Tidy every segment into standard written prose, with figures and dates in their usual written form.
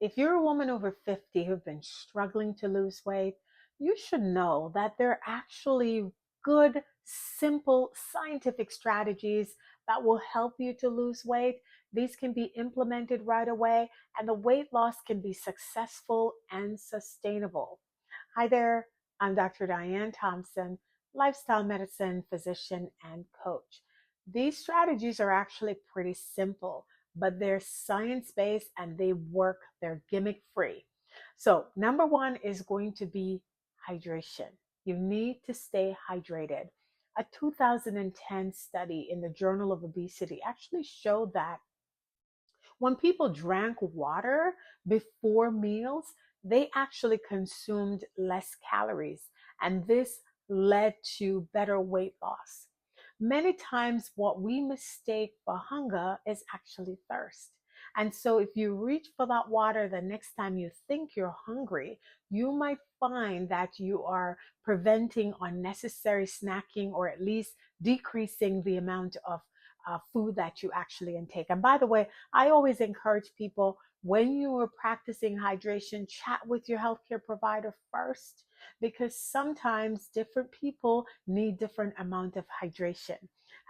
If you're a woman over 50 who've been struggling to lose weight, you should know that there are actually good, simple, scientific strategies that will help you to lose weight. These can be implemented right away, and the weight loss can be successful and sustainable. Hi there, I'm Dr. Diane Thompson, lifestyle medicine physician and coach. These strategies are actually pretty simple, but they're science based and they work, they're gimmick free. So, number one is going to be hydration. You need to stay hydrated. A 2010 study in the Journal of Obesity actually showed that when people drank water before meals, they actually consumed less calories, and this led to better weight loss. Many times, what we mistake for hunger is actually thirst. And so, if you reach for that water the next time you think you're hungry, you might find that you are preventing unnecessary snacking or at least decreasing the amount of food that you actually intake. And by the way, I always encourage people when you are practicing hydration, chat with your healthcare provider first because sometimes different people need different amount of hydration.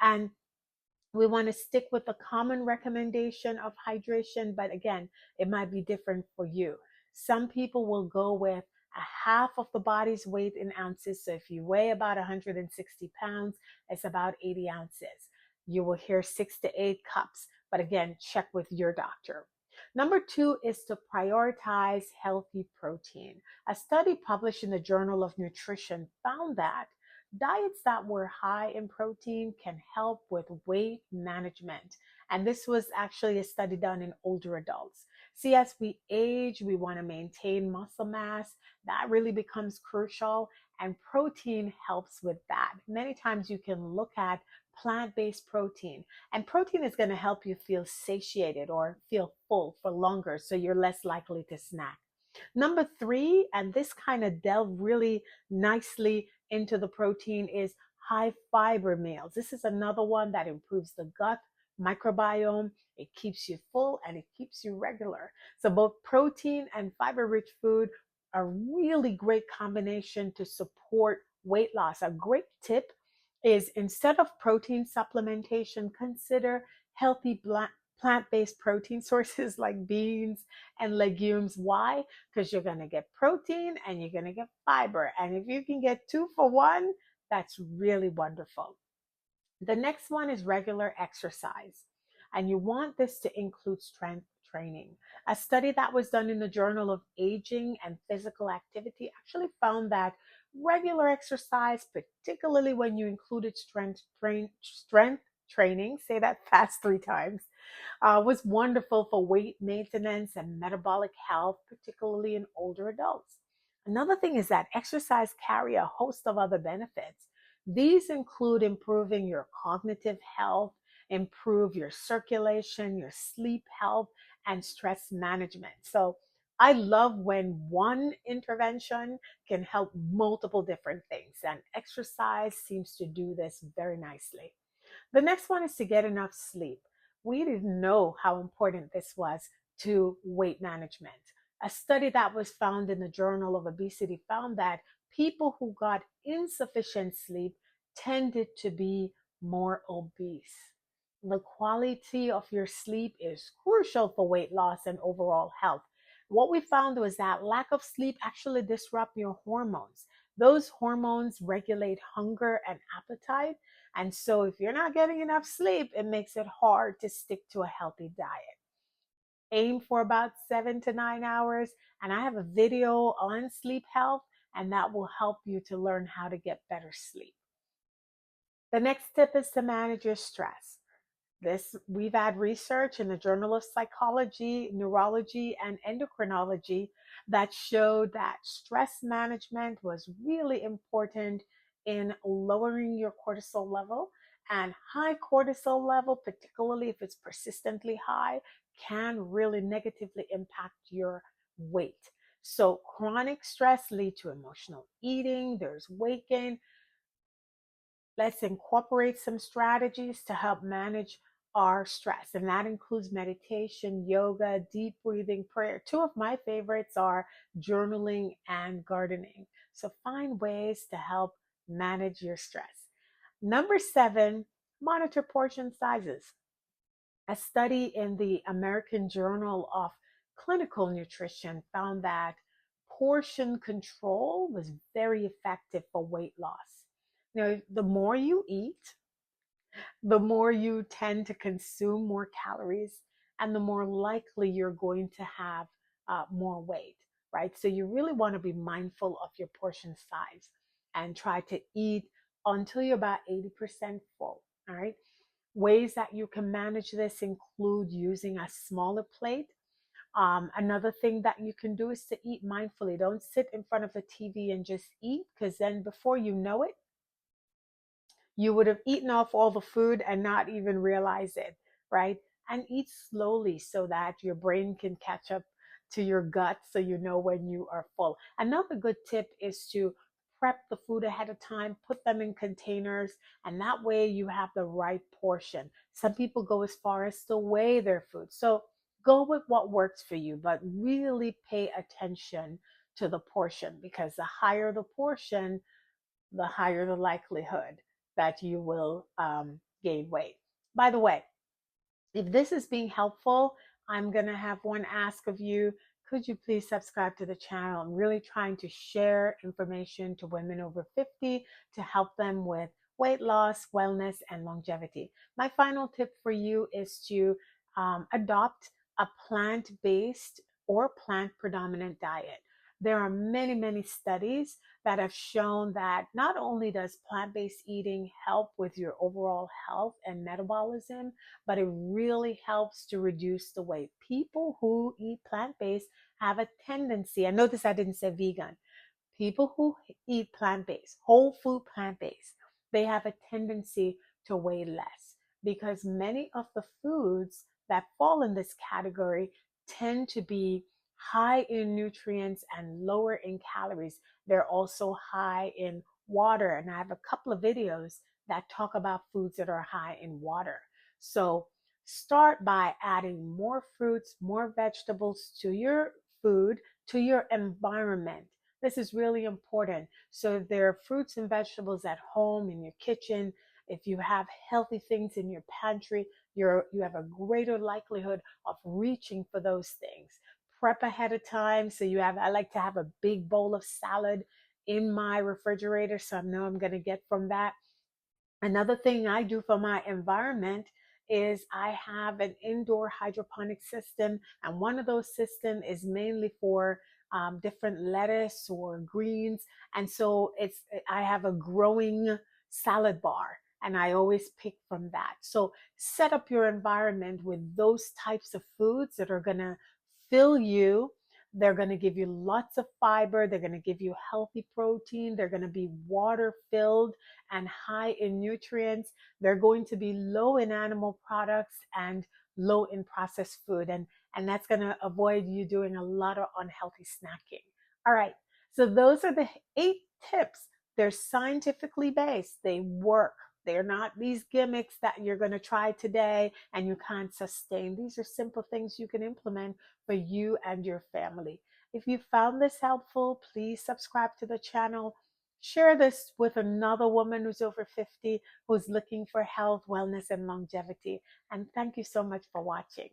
And we want to stick with the common recommendation of hydration, but again, it might be different for you. Some people will go with a half of the body's weight in ounces. So if you weigh about 160 pounds, it's about 80 ounces. You will hear 6 to 8 cups, but again, check with your doctor. Number two is to prioritize healthy protein. A study published in the Journal of Nutrition found that diets that were high in protein can help with weight management. And this was actually a study done in older adults. See, as we age, we want to maintain muscle mass. That really becomes crucial. And protein helps with that. Many times you can look at plant-based protein, and protein is going to help you feel satiated or feel full for longer, so you're less likely to snack. Number three, and this kind of delve really nicely into the protein, is high fiber meals. This is another one that improves the gut microbiome. It keeps you full and it keeps you regular. So both protein and fiber rich food are really great combination to support weight loss. A great tip is instead of protein supplementation, consider healthy plant-based protein sources like beans and legumes. Why? Because you're going to get protein and you're going to get fiber. And if you can get two for one, that's really wonderful. The next one is regular exercise. And you want this to include strength training. A study that was done in the Journal of Aging and Physical Activity actually found that regular exercise, particularly when you included strength training, say that fast 3 times, was wonderful for weight maintenance and metabolic health, particularly in older adults. Another thing is that exercise carry a host of other benefits. These include improving your cognitive health, improve your circulation, your sleep health, and stress management. So I love when one intervention can help multiple different things, and exercise seems to do this very nicely. The next one is to get enough sleep. We didn't know how important this was to weight management. A study that was found in the Journal of Obesity found that people who got insufficient sleep tended to be more obese. The quality of your sleep is crucial for weight loss and overall health. What we found was that lack of sleep actually disrupt your hormones. Those hormones regulate hunger and appetite. And so if you're not getting enough sleep, it makes it hard to stick to a healthy diet. Aim for about 7 to 9 hours. And I have a video on sleep health, and that will help you to learn how to get better sleep. The next tip is to manage your stress. We've had research in the Journal of Psychology, Neurology, and Endocrinology that showed that stress management was really important in lowering your cortisol level. And high cortisol level, particularly if it's persistently high, can really negatively impact your weight. So chronic stress leads to emotional eating, there's weight gain. Let's incorporate some strategies to help manage our stress, and that includes meditation, yoga, deep breathing, prayer. Two of my favorites are journaling and gardening. So find ways to help manage your stress. Number 7, monitor portion sizes. A study in the American Journal of Clinical Nutrition found that portion control was very effective for weight loss. Now, the more you eat, the more you tend to consume more calories, and the more likely you're going to have more weight, right? So you really want to be mindful of your portion size and try to eat until you're about 80% full, all right? Ways that you can manage this include using a smaller plate. Another thing that you can do is to eat mindfully. Don't sit in front of the TV and just eat, because then before you know it, you would have eaten off all the food and not even realize it, right? And eat slowly so that your brain can catch up to your gut so you know when you are full. Another good tip is to prep the food ahead of time, put them in containers, and that way you have the right portion. Some people go as far as to weigh their food. So go with what works for you, but really pay attention to the portion, because the higher the portion, the higher the likelihood that you will gain weight. By the way, if this is being helpful, I'm going to have one ask of you. Could you please subscribe to the channel? I'm really trying to share information to women over 50 to help them with weight loss, wellness, and longevity. My final tip for you is to adopt a plant-based or plant-predominant diet. There are many, many studies that have shown that not only does plant-based eating help with your overall health and metabolism, but it really helps to reduce the weight. People who eat plant-based have a tendency, and notice I didn't say vegan, people who eat plant-based, whole food plant-based, they have a tendency to weigh less, because many of the foods that fall in this category tend to be high in nutrients and lower in calories. They're also high in water, and I have a couple of videos that talk about foods that are high in water. So start by adding more fruits, more vegetables to your food, to your environment. This is really important. So if there are fruits and vegetables at home in your kitchen, if you have healthy things in your pantry, you have a greater likelihood of reaching for those things. Prep ahead of time. So I like to have a big bowl of salad in my refrigerator, so I know I'm going to get from that. Another thing I do for my environment is I have an indoor hydroponic system, and one of those systems is mainly for different lettuce or greens. And so I have a growing salad bar, and I always pick from that. So set up your environment with those types of foods that are going to fill you. They're going to give you lots of fiber. They're going to give you healthy protein. They're going to be water filled and high in nutrients. They're going to be low in animal products and low in processed food. And that's going to avoid you doing a lot of unhealthy snacking. All right. So those are the 8 tips. They're scientifically based. They work. They're not these gimmicks that you're going to try today and you can't sustain. These are simple things you can implement for you and your family. If you found this helpful, please subscribe to the channel. Share this with another woman who's over 50 who's looking for health, wellness, and longevity. And thank you so much for watching.